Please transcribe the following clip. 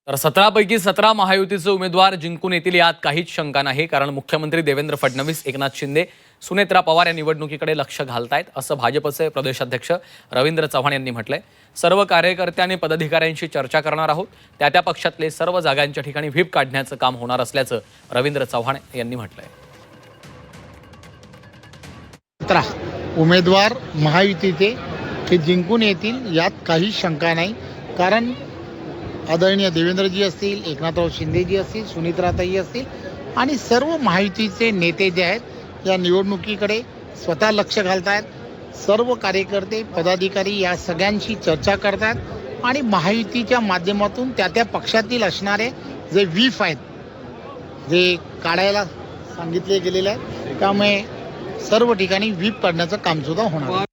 तर 17 पैकी 17 महायुतीचे उमेदवार जिंकून येतील यात काहीच शंका नाही, कारण मुख्यमंत्री देवेंद्र फडणवीस, एकनाथ शिंदे, सुनेत्रा पवार या निवडणुकीकडे लक्ष घालतायत, असं भाजपचे प्रदेशाध्यक्ष रवींद्र चव्हाण यांनी म्हटलंय. सर्व कार्यकर्ते आणि पदाधिकाऱ्यांशी चर्चा करणार आहोत. त्या पक्षातले सर्व जागांच्या ठिकाणी व्हीप काढण्याचं काम होणार असल्याचं रवींद्र चव्हाण यांनी म्हटलंय. 17 उमेदवार महायुतीचे हे जिंकून येतील यात काही शंका नाही, कारण आदरणीय देवेंद्रजी असतील, एकनाथराव शिंदेजी असतील, सुनित्राताई असतील आणि सर्व महायुतीचे नेते जे आहेत या निवडणुकीकडे स्वतः लक्ष घालत आहेत. सर्व कार्यकर्ते पदाधिकारी या सगळ्यांशी चर्चा करतात आणि महायुतीच्या माध्यमातून त्या पक्षातील असणारे जे व्हीप आहेत जे काढायला सांगितले गेलेले आहेत, त्यामुळे सर्व ठिकाणी व्हीप काढण्याचं कामसुद्धा होणार आहे.